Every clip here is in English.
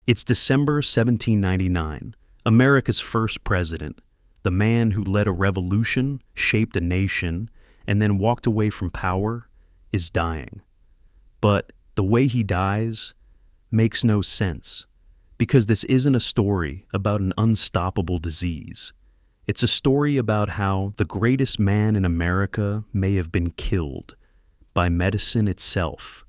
It's December 1799, America's first president, the man who led a revolution, shaped a nation, and then walked away from power, is dying. But the way he dies makes no sense, because this isn't a story about an unstoppable disease. It's a story about how the greatest man in America may have been killed by medicine itself.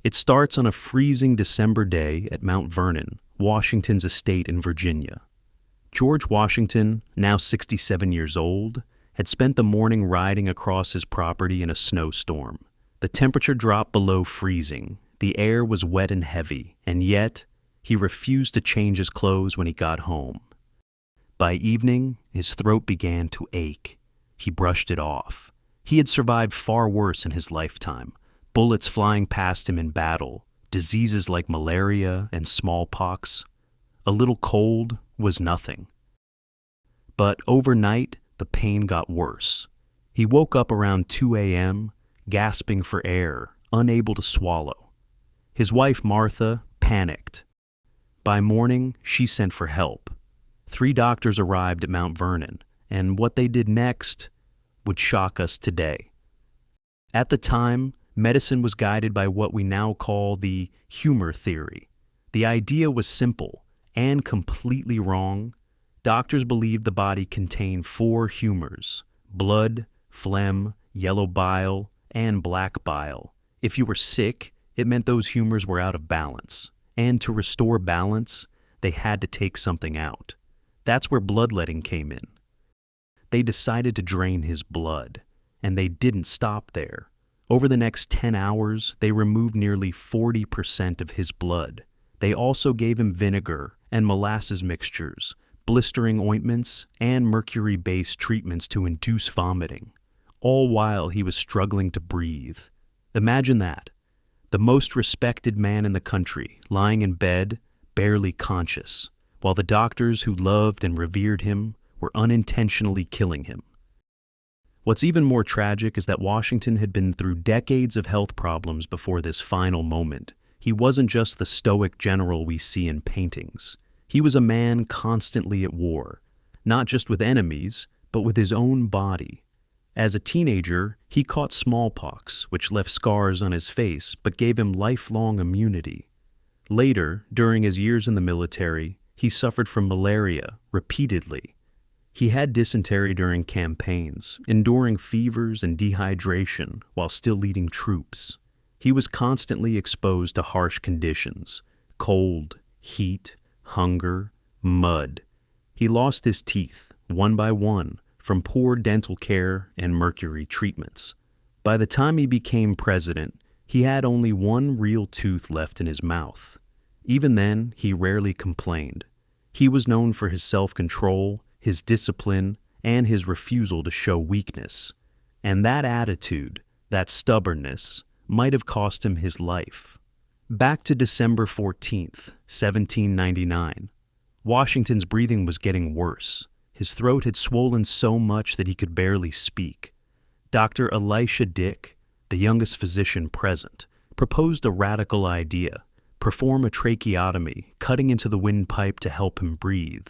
It starts on a freezing December day at Mount Vernon, Washington's estate in Virginia. George Washington, now 67 years old, had spent the morning riding across his property in a snowstorm. The temperature dropped below freezing, the air was wet and heavy, and yet he refused to change his clothes when he got home. By evening, his throat began to ache. He brushed it off. He had survived far worse in his lifetime. Bullets flying past him in battle, diseases like malaria and smallpox. A little cold was nothing. But overnight, the pain got worse. He woke up around 2 a.m., gasping for air, unable to swallow. His wife, Martha, panicked. By morning, she sent for help. 3 doctors arrived at Mount Vernon, and what they did next would shock us today. At the time, medicine was guided by what we now call the humor theory. The idea was simple and completely wrong. Doctors believed the body contained 4 humors: blood, phlegm, yellow bile, and black bile. If you were sick, it meant those humors were out of balance. And to restore balance, they had to take something out. That's where bloodletting came in. They decided to drain his blood, and they didn't stop there. Over the next 10 hours, they removed nearly 40% of his blood. They also gave him vinegar and molasses mixtures, blistering ointments, and mercury-based treatments to induce vomiting, all while he was struggling to breathe. Imagine that. The most respected man in the country, lying in bed, barely conscious, while the doctors who loved and revered him were unintentionally killing him. What's even more tragic is that Washington had been through decades of health problems before this final moment. He wasn't just the stoic general we see in paintings. He was a man constantly at war, not just with enemies, but with his own body. As a teenager, he caught smallpox, which left scars on his face but gave him lifelong immunity. Later, during his years in the military, he suffered from malaria repeatedly. He had dysentery during campaigns, enduring fevers and dehydration while still leading troops. He was constantly exposed to harsh conditions: cold, heat, hunger, mud. He lost his teeth, one by one, from poor dental care and mercury treatments. By the time he became president, he had only one real tooth left in his mouth. Even then, he rarely complained. He was known for his self-control, his discipline, and his refusal to show weakness. And that attitude, that stubbornness, might have cost him his life. Back to December 14th, 1799. Washington's breathing was getting worse. His throat had swollen so much that he could barely speak. Dr. Elisha Dick, the youngest physician present, proposed a radical idea: perform a tracheotomy, cutting into the windpipe to help him breathe.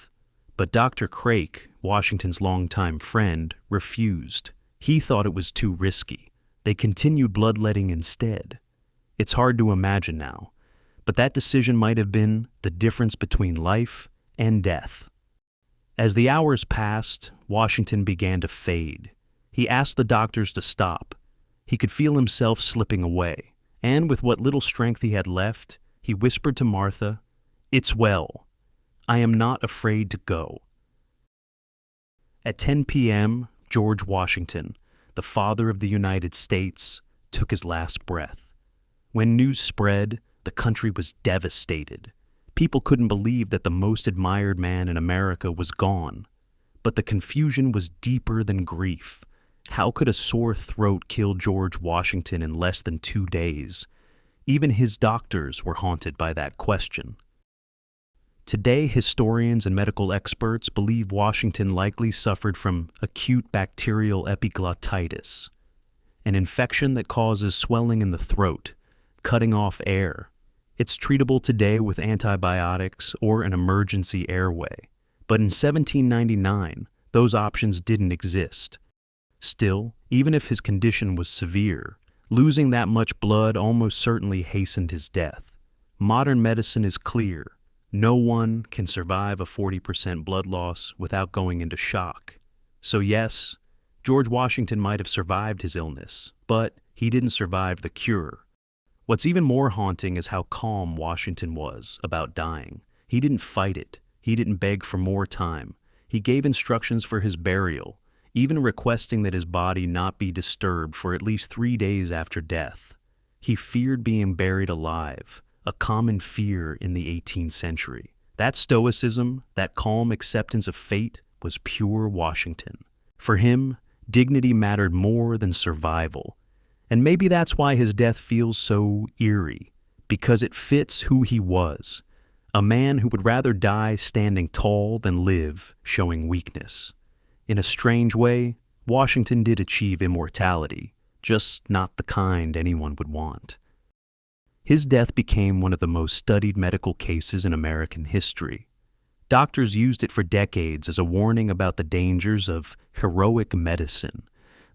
But Dr. Craik, Washington's longtime friend, refused. He thought it was too risky. They continued bloodletting instead. It's hard to imagine now, but that decision might have been the difference between life and death. As the hours passed, Washington began to fade. He asked the doctors to stop. He could feel himself slipping away, and with what little strength he had left, he whispered to Martha, "It's well. I am not afraid to go." At 10 p.m., George Washington, the father of the United States, took his last breath. When news spread, the country was devastated. People couldn't believe that the most admired man in America was gone. But the confusion was deeper than grief. How could a sore throat kill George Washington in less than 2 days? Even his doctors were haunted by that question. Today, historians and medical experts believe Washington likely suffered from acute bacterial epiglottitis, an infection that causes swelling in the throat, cutting off air. It's treatable today with antibiotics or an emergency airway. But in 1799, those options didn't exist. Still, even if his condition was severe, losing that much blood almost certainly hastened his death. Modern medicine is clear. No one can survive a 40% blood loss without going into shock. So yes, George Washington might have survived his illness, but he didn't survive the cure. What's even more haunting is how calm Washington was about dying. He didn't fight it. He didn't beg for more time. He gave instructions for his burial, even requesting that his body not be disturbed for at least 3 days after death. He feared being buried alive, a common fear in the 18th century. That stoicism, that calm acceptance of fate, was pure Washington. For him, dignity mattered more than survival. And maybe that's why his death feels so eerie, because it fits who he was. A man who would rather die standing tall than live showing weakness. In a strange way, Washington did achieve immortality, just not the kind anyone would want. His death became one of the most studied medical cases in American history. Doctors used it for decades as a warning about the dangers of heroic medicine,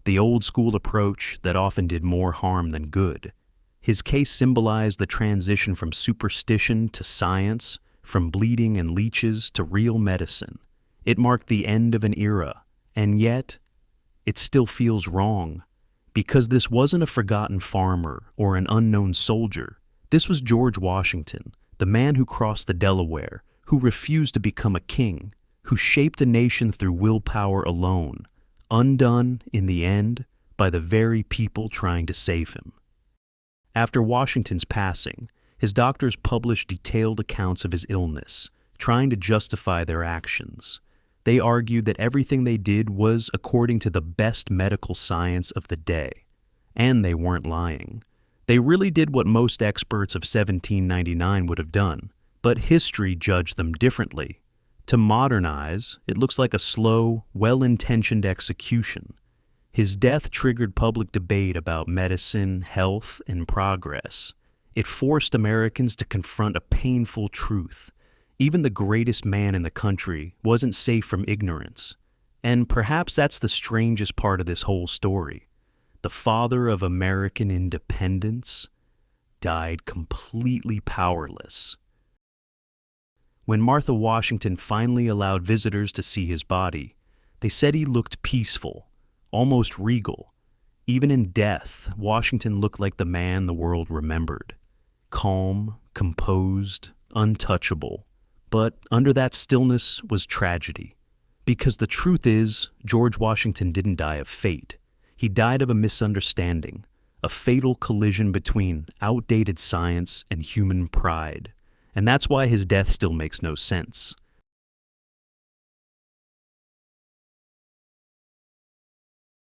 the old-school approach that often did more harm than good. His case symbolized the transition from superstition to science, from bleeding and leeches to real medicine. It marked the end of an era, and yet, it still feels wrong, because this wasn't a forgotten farmer or an unknown soldier. This was George Washington, the man who crossed the Delaware, who refused to become a king, who shaped a nation through willpower alone, undone, in the end, by the very people trying to save him. After Washington's passing, his doctors published detailed accounts of his illness, trying to justify their actions. They argued that everything they did was according to the best medical science of the day. And they weren't lying. They really did what most experts of 1799 would have done, but history judged them differently. To modernize, it looks like a slow, well-intentioned execution. His death triggered public debate about medicine, health, and progress. It forced Americans to confront a painful truth. Even the greatest man in the country wasn't safe from ignorance. And perhaps that's the strangest part of this whole story. The father of American independence died completely powerless. When Martha Washington finally allowed visitors to see his body, they said he looked peaceful, almost regal. Even in death, Washington looked like the man the world remembered. Calm, composed, untouchable. But under that stillness was tragedy. Because the truth is, George Washington didn't die of fate. He died of a misunderstanding, a fatal collision between outdated science and human pride. And that's why his death still makes no sense.